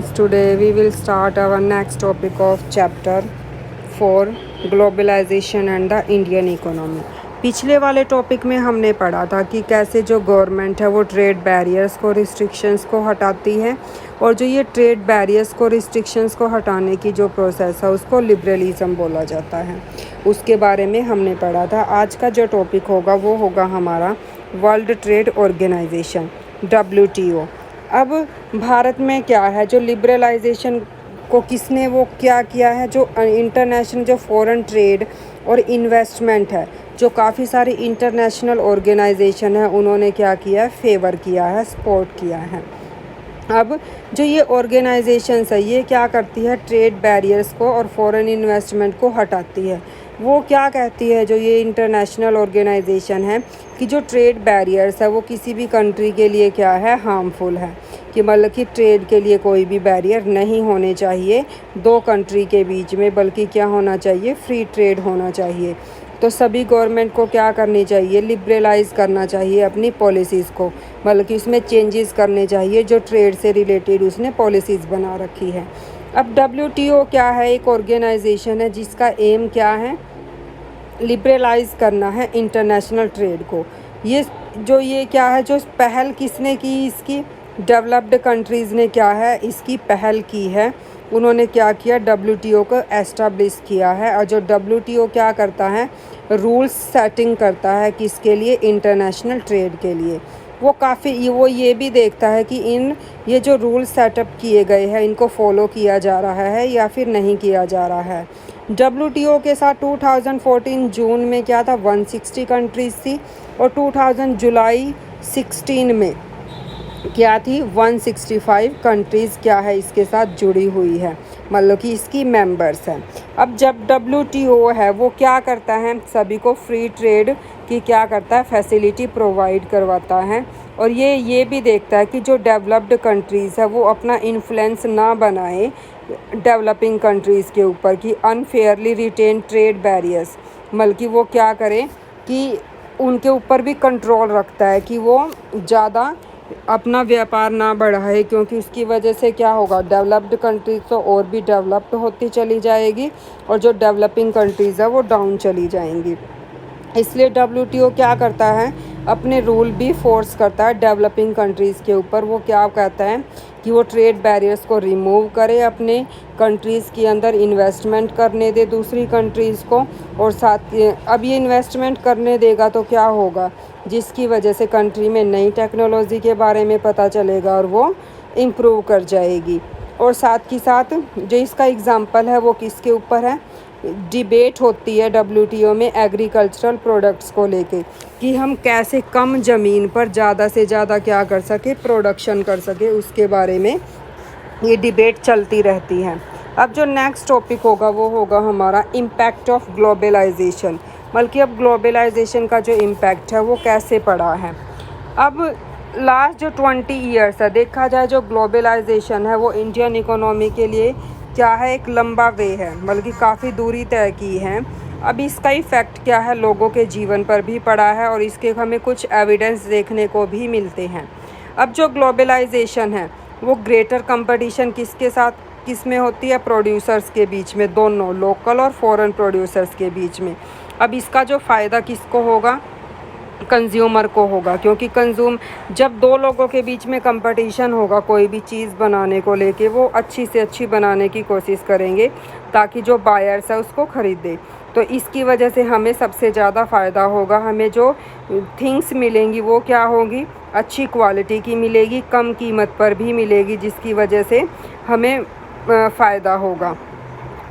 Today we will start our next topic of chapter 4 globalisation and the Indian economy. पिछले वाले topic में हमने पढ़ा था कि कैसे जो गवर्नमेंट है वो ट्रेड बैरियर्स को रिस्ट्रिक्शंस को हटाती है और जो ये ट्रेड बैरियर्स को रिस्ट्रिक्शंस को हटाने की जो प्रोसेस है उसको लिबरलिज्म बोला जाता है। उसके बारे में हमने पढ़ा था। आज का जो टॉपिक होगा वो होगा हमारा वर्ल्ड ट्रेड ऑर्गेनाइजेशन WTO। अब भारत में क्या है, जो लिबरलाइजेशन को किसने वो क्या किया है, जो इंटरनेशनल जो फॉरेन ट्रेड और इन्वेस्टमेंट है, जो काफ़ी सारी इंटरनेशनल ऑर्गेनाइजेशन है उन्होंने क्या किया है, फेवर किया है, सपोर्ट किया है। अब जो ये ऑर्गेनाइजेशंस है ये क्या करती है, ट्रेड बैरियर्स को और फॉरेन इन्वेस्टमेंट को हटाती है। वो क्या कहती है जो ये इंटरनेशनल ऑर्गेनाइजेशन है कि जो ट्रेड बैरियर्स है वो किसी भी कंट्री के लिए क्या है, हार्मफुल है, कि मतलब कि ट्रेड के लिए कोई भी बैरियर नहीं होने चाहिए दो कंट्री के बीच में, बल्कि क्या होना चाहिए, फ्री ट्रेड होना चाहिए। तो सभी गवर्नमेंट को क्या करनी चाहिए, लिबरलाइज़ करना चाहिए अपनी पॉलिसीज़ को, बल्कि उसमें चेंजेस करने चाहिए जो ट्रेड से रिलेटेड उसने पॉलिसीज़ बना रखी है। अब WTO क्या है, एक ऑर्गेनाइजेशन है जिसका एम क्या है, लिबरलाइज़ करना है इंटरनेशनल ट्रेड को। ये क्या है, जो पहल किसने की, इसकी डेवलप्ड कंट्रीज़ ने क्या है, इसकी पहल की है। उन्होंने क्या किया, WTO को एस्टाब्लिश किया है। और जो WTO क्या करता है, रूल्स सेटिंग करता है किसके लिए, इंटरनेशनल ट्रेड के लिए। वो ये भी देखता है कि ये जो रूल सेटअप किए गए हैं इनको फॉलो किया जा रहा है या फिर नहीं किया जा रहा है। WTO के साथ 2014 जून में क्या था, 160 कंट्रीज़ थी और 2000 जुलाई 16 में क्या थी, 165 कंट्रीज़ क्या है इसके साथ जुड़ी हुई है, मतलब कि इसकी मेंबर्स हैं। अब जब WTO है वो क्या करता है, सभी को फ्री ट्रेड की क्या करता है, फैसिलिटी प्रोवाइड करवाता है। और ये भी देखता है कि जो डेवलप्ड कंट्रीज़ है वो अपना इन्फ्लुएंस ना बनाए डेवलपिंग कंट्रीज़ के ऊपर, कि अनफेयरली रिटेन ट्रेड बैरियर्स, बल्कि वो क्या करे कि उनके ऊपर भी कंट्रोल रखता है कि वो ज़्यादा अपना व्यापार ना बढ़ाए, क्योंकि उसकी वजह से क्या होगा, डेवलप्ड कंट्रीज़ तो और भी डेवलप्ड होती चली जाएगी और जो डेवलपिंग कंट्रीज़ है वो डाउन चली जाएंगी। इसलिए WTO क्या करता है, अपने रूल भी फोर्स करता है डेवलपिंग कंट्रीज़ के ऊपर। वो क्या कहता है कि वो ट्रेड बैरियर्स को रिमूव करे, अपने कंट्रीज़ के अंदर इन्वेस्टमेंट करने दे दूसरी कंट्रीज़ को, और साथ अब ये इन्वेस्टमेंट करने देगा तो क्या होगा, जिसकी वजह से कंट्री में नई टेक्नोलॉजी के बारे में पता चलेगा और वो इम्प्रूव कर जाएगी। और साथ ही साथ जो इसका एग्ज़ाम्पल है वो किसके ऊपर है, डिबेट होती है WTO में एग्रीकल्चरल प्रोडक्ट्स को लेके, कि हम कैसे कम ज़मीन पर ज़्यादा से ज़्यादा क्या कर सके, प्रोडक्शन कर सके, उसके बारे में ये डिबेट चलती रहती है। अब जो नेक्स्ट टॉपिक होगा वो होगा हमारा इम्पैक्ट ऑफ ग्लोबलाइजेशन, बल्कि अब ग्लोबलाइजेशन का जो इम्पैक्ट है वो कैसे पड़ा है। अब लास्ट जो 20 ईयर्स है, देखा जाए जो ग्लोबलाइजेशन है वो इंडियन इकोनॉमी के लिए क्या है, एक लंबा वे है, बल्कि काफ़ी दूरी तय की है। अब इसका इफ़ेक्ट क्या है, लोगों के जीवन पर भी पड़ा है और इसके हमें कुछ एविडेंस देखने को भी मिलते हैं। अब जो ग्लोबलाइजेशन है वो ग्रेटर कंपटीशन किसके साथ किस में होती है, प्रोड्यूसर्स के बीच में, दोनों लोकल और फॉरेन प्रोड्यूसर्स के बीच में। अब इसका जो फ़ायदा किसको होगा, कंज्यूमर को होगा, क्योंकि जब दो लोगों के बीच में कंपटीशन होगा कोई भी चीज़ बनाने को लेके, वो अच्छी से अच्छी बनाने की कोशिश करेंगे ताकि जो बायर्स है उसको ख़रीदे। तो इसकी वजह से हमें सबसे ज़्यादा फ़ायदा होगा, हमें जो थिंग्स मिलेंगी वो क्या होगी, अच्छी क्वालिटी की मिलेगी, कम कीमत पर भी मिलेगी, जिसकी वजह से हमें फ़ायदा होगा।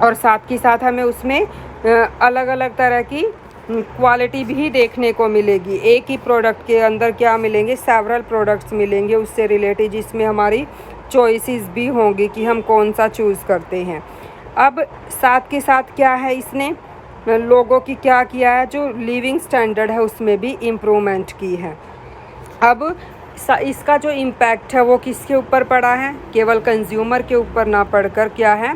और साथ ही साथ हमें उसमें अलग अलग तरह की क्वालिटी भी देखने को मिलेगी। एक ही प्रोडक्ट के अंदर क्या मिलेंगे, सेवरल प्रोडक्ट्स मिलेंगे उससे रिलेटेड, जिसमें हमारी चॉइसेस भी होंगी कि हम कौन सा चूज़ करते हैं। अब साथ के साथ क्या है, इसने लोगों की क्या किया है, जो लिविंग स्टैंडर्ड है उसमें भी इम्प्रूवमेंट की है। अब इसका जो इम्पैक्ट है वो किसके ऊपर पड़ा है, केवल कंज्यूमर के ऊपर ना पड़कर क्या है,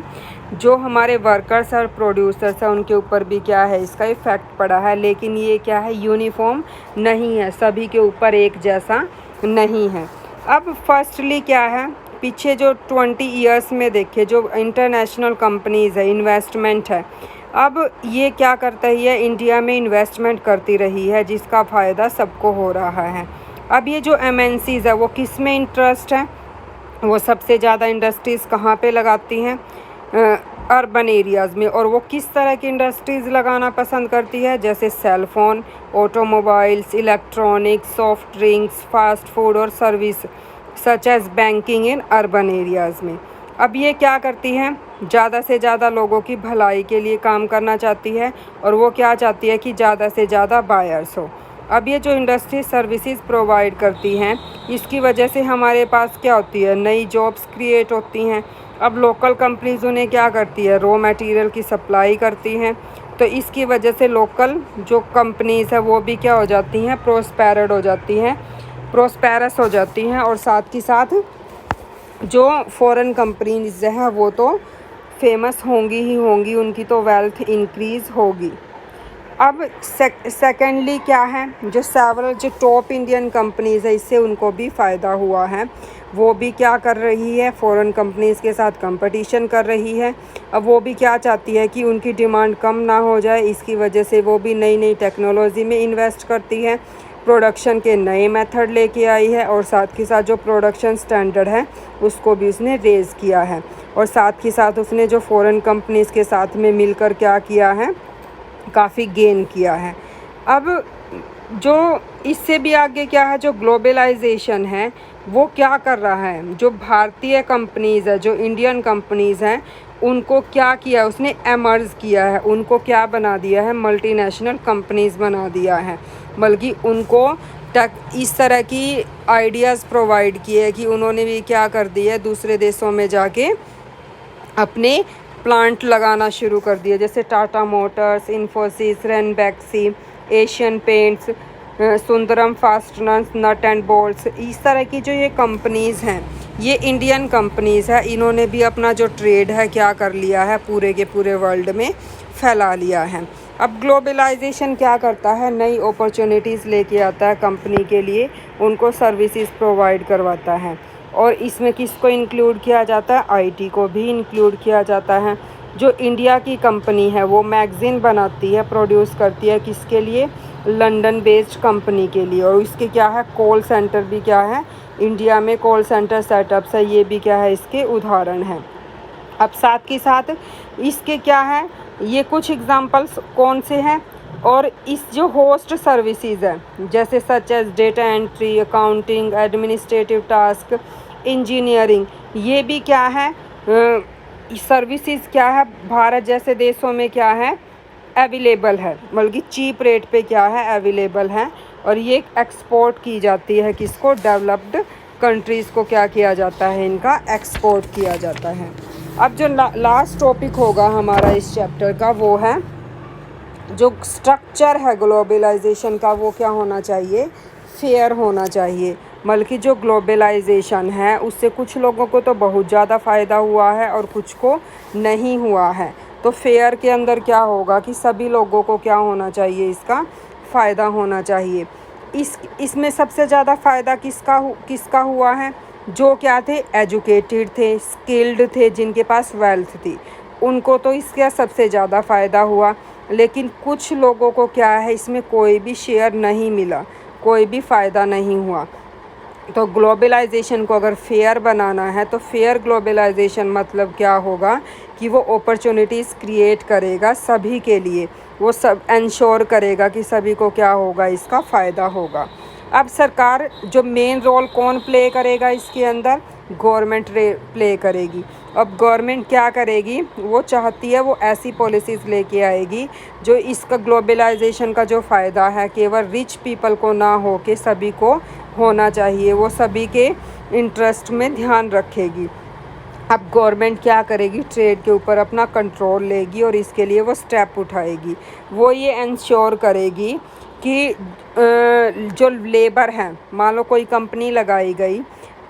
जो हमारे वर्कर्स और प्रोड्यूसर्स हैं उनके ऊपर भी क्या है, इसका इफ़ेक्ट पड़ा है। लेकिन ये क्या है, यूनिफॉर्म नहीं है, सभी के ऊपर एक जैसा नहीं है। अब फर्स्टली क्या है, पीछे जो 20 ईयर्स में देखे जो इंटरनेशनल कंपनीज़ है, इन्वेस्टमेंट है, अब ये क्या करता है, इंडिया में इन्वेस्टमेंट करती रही है जिसका फ़ायदा सबको हो रहा है। अब ये जो एमएनसीज़ है वो किस में इंटरेस्ट है, वो सबसे ज़्यादा इंडस्ट्रीज़ कहाँ पे लगाती हैं, अर्बन एरियाज़ में। और वो किस तरह की इंडस्ट्रीज़ लगाना पसंद करती है, जैसे cell phone, automobiles, electronics, soft drinks, fast food और service such as banking in urban areas में। अब ये क्या करती हैं, ज़्यादा से ज़्यादा लोगों की भलाई के लिए काम करना चाहती है और वो क्या चाहती है कि ज़्यादा से ज़्यादा बायर्स हो। अब ये जो इंडस्ट्री सर्विसेज प्रोवाइड करती हैं, इसकी वजह से हमारे पास क्या होती है, नई जॉब्स क्रिएट होती हैं। अब लोकल कंपनीज़ उन्हें क्या करती है, रॉ मटेरियल की सप्लाई करती हैं, तो इसकी वजह से लोकल जो कंपनीज़ है वो भी क्या हो जाती हैं, प्रोस्पेरस हो जाती हैं। और साथ ही साथ जो फॉरेन कंपनीज़ हैं वो तो फेमस होंगी ही होंगी, उनकी तो वेल्थ इंक्रीज़ होगी। अब सेकेंडली क्या है, जो सेवरल जो टॉप इंडियन कंपनीज़ है, इससे उनको भी फ़ायदा हुआ है। वो भी क्या कर रही है, फॉरेन कंपनीज़ के साथ कंपटीशन कर रही है। अब वो भी क्या चाहती है कि उनकी डिमांड कम ना हो जाए, इसकी वजह से वो भी नई नई टेक्नोलॉजी में इन्वेस्ट करती है, प्रोडक्शन के नए मेथड लेके आई है और साथ ही साथ जो प्रोडक्शन स्टैंडर्ड है उसको भी उसने रेज़ किया है। और साथ ही साथ उसने जो फॉरेन कंपनीज़ के साथ में मिलकर क्या किया है, काफ़ी गेन किया है। अब जो इससे भी आगे क्या है, जो ग्लोबलाइजेशन है वो क्या कर रहा है, जो भारतीय कंपनीज़ है, जो इंडियन कंपनीज़ हैं, उनको क्या किया, उसने एमर्ज किया है, उनको क्या बना दिया है, मल्टीनेशनल कंपनीज़ बना दिया है। बल्कि उनको इस तरह की आइडियाज़ प्रोवाइड किए कि उन्होंने भी क्या कर दिया है, दूसरे देशों में जाके अपने प्लांट लगाना शुरू कर दिए, जैसे Tata Motors, Infosys, Ranbaxy, Asian Paints, Sundaram Fasteners, nut and bolts. इस तरह की जो ये कंपनीज़ हैं, ये इंडियन कंपनीज़ है, इन्होंने भी अपना जो ट्रेड है क्या कर लिया है, पूरे के पूरे वर्ल्ड में फैला लिया है। अब ग्लोबलाइजेशन क्या करता है, नई अपॉर्चुनिटीज़ लेके आता है कंपनी के लिए, उनको सर्विसेज प्रोवाइड करवाता है। और इसमें किसको इंक्लूड किया जाता है, आईटी को भी इंक्लूड किया जाता है। जो इंडिया की कंपनी है वो मैगज़ीन बनाती है, प्रोड्यूस करती है, किसके लिए, लंदन बेस्ड कंपनी के लिए। और इसके क्या है, कॉल सेंटर भी क्या है, इंडिया में कॉल सेंटर सेटअप्स है, ये भी क्या है, इसके उदाहरण हैं। अब साथ ही साथ इसके क्या है, ये कुछ एग्जांपल्स कौन से हैं। और इस जो होस्ट सर्विसेज है, जैसे such as data entry, accounting, administrative task, engineering, ये भी क्या है, सर्विसेज क्या है, भारत जैसे देशों में क्या है, अवेलेबल है, बल्कि चीप रेट पे क्या है, अवेलेबल है। और ये एक्सपोर्ट की जाती है, किसको, डेवलप्ड कंट्रीज़ को क्या किया जाता है, इनका एक्सपोर्ट किया जाता है। अब जो लास्ट टॉपिक होगा हमारा इस चैप्टर का, वो है जो स्ट्रक्चर है ग्लोबलाइजेशन का, वो क्या होना चाहिए, फेयर होना चाहिए। बल्कि जो ग्लोबलाइजेशन है उससे कुछ लोगों को तो बहुत ज़्यादा फ़ायदा हुआ है और कुछ को नहीं हुआ है। तो फेयर के अंदर क्या होगा कि सभी लोगों को क्या होना चाहिए, इसका फ़ायदा होना चाहिए। इसमें सबसे ज़्यादा फ़ायदा किसका हुआ है, जो क्या थे, एजुकेटेड थे, स्किल्ड थे, जिनके पास वेल्थ थी, उनको तो इसका सबसे ज़्यादा फ़ायदा हुआ। लेकिन कुछ लोगों को क्या है, इसमें कोई भी शेयर नहीं मिला, कोई भी फ़ायदा नहीं हुआ। तो ग्लोबलाइजेशन को अगर फेयर बनाना है तो फेयर ग्लोबलाइजेशन मतलब क्या होगा कि वो अपॉर्चुनिटीज़ क्रिएट करेगा सभी के लिए, वो सब इंश्योर करेगा कि सभी को क्या होगा, इसका फ़ायदा होगा। अब सरकार जो मेन रोल कौन प्ले करेगा इसके अंदर, गवर्नमेंट प्ले करेगी। अब गवर्नमेंट क्या करेगी, वो चाहती है वो ऐसी पॉलिसीज़ लेके आएगी जो इसका ग्लोबलाइजेशन का जो फ़ायदा है केवल रिच पीपल को ना हो के सभी को होना चाहिए, वो सभी के इंटरेस्ट में ध्यान रखेगी। अब गवर्नमेंट क्या करेगी, ट्रेड के ऊपर अपना कंट्रोल लेगी और इसके लिए वो स्टेप उठाएगी। वो ये इंश्योर करेगी कि जो लेबर है, मान लो कोई कंपनी लगाई गई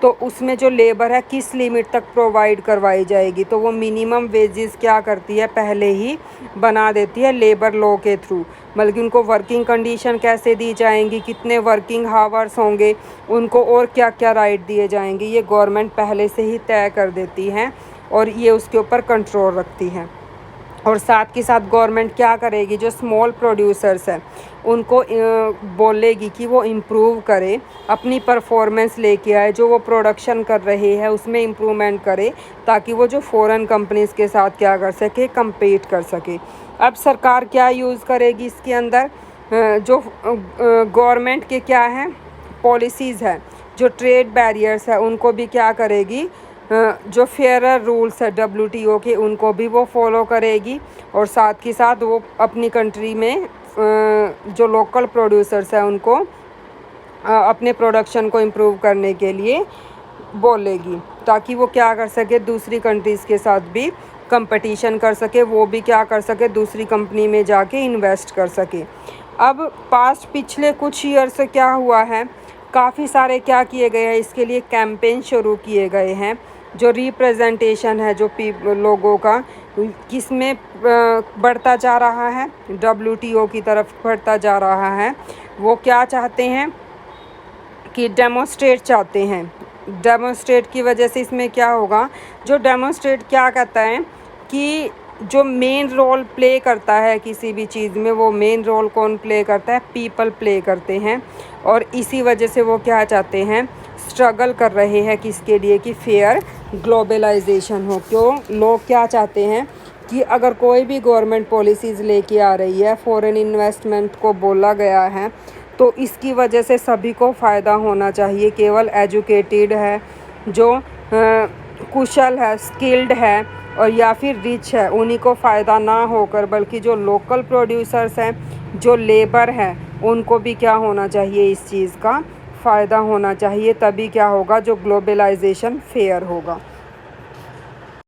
तो तो उसमें जो लेबर है किस लिमिट तक प्रोवाइड करवाई जाएगी, तो वो मिनिमम वेजेस क्या करती है, पहले ही बना देती है लेबर लॉ के थ्रू। मतलब कि उनको वर्किंग कंडीशन कैसे दी जाएंगी, कितने वर्किंग हावर्स होंगे, उनको और क्या क्या राइट दिए जाएंगे, ये गवर्नमेंट पहले से ही तय कर देती है और ये उसके ऊपर कंट्रोल रखती है। और साथ के साथ गवर्नमेंट क्या करेगी, जो स्मॉल प्रोड्यूसर्स हैं उनको बोलेगी कि वो इम्प्रूव करे, अपनी परफॉर्मेंस लेके आए, जो वो प्रोडक्शन कर रहे हैं उसमें इम्प्रूवमेंट करे, ताकि वो जो फ़ॉरेन कंपनीज़ के साथ क्या कर सके, compete कर सके। अब सरकार क्या यूज़ करेगी इसके अंदर, जो गवर्नमेंट के क्या हैं पॉलिसीज़ है, जो ट्रेड बैरियर्स है उनको भी क्या करेगी, जो फेयरर रूल्स है WTO के उनको भी वो फॉलो करेगी। और साथ के साथ वो अपनी कंट्री में जो लोकल प्रोड्यूसर्स हैं उनको अपने प्रोडक्शन को इम्प्रूव करने के लिए बोलेगी, ताकि वो क्या कर सके, दूसरी कंट्रीज़ के साथ भी कंपटीशन कर सके, वो भी क्या कर सके, दूसरी कंपनी में जाके इन्वेस्ट कर सके। अब पिछले कुछ ईयर से क्या हुआ है, काफ़ी सारे क्या किए गए हैं, इसके लिए कैंपेन शुरू किए गए हैं। जो रिप्रेजेंटेशन है जो लोगों का किस में बढ़ता जा रहा है, WTO की तरफ बढ़ता जा रहा है। वो क्या चाहते हैं कि डेमोस्ट्रेट चाहते हैं। डेमोस्ट्रेट की वजह से इसमें क्या होगा, जो डेमोस्ट्रेट क्या कहता है कि जो मेन रोल प्ले करता है किसी भी चीज़ में, वो मेन रोल कौन प्ले करता है, पीपल प्ले करते हैं। और इसी वजह से वो क्या चाहते हैं, स्ट्रगल कर रहे हैं किसके लिए, कि फेयर ग्लोबलाइजेशन हो। क्यों, लोग क्या चाहते हैं कि अगर कोई भी गवर्नमेंट पॉलिसीज़ लेके आ रही है, फॉरेन इन्वेस्टमेंट को बोला गया है, तो इसकी वजह से सभी को फ़ायदा होना चाहिए। केवल एजुकेटेड है, जो कुशल है, स्किल्ड है और या फिर रिच है, उन्हीं को फ़ायदा ना होकर, बल्कि जो लोकल प्रोड्यूसर्स हैं, जो लेबर हैं, उनको भी क्या होना चाहिए, इस चीज़ का फ़ायदा होना चाहिए। तभी क्या होगा, जो ग्लोबलाइजेशन फेयर होगा।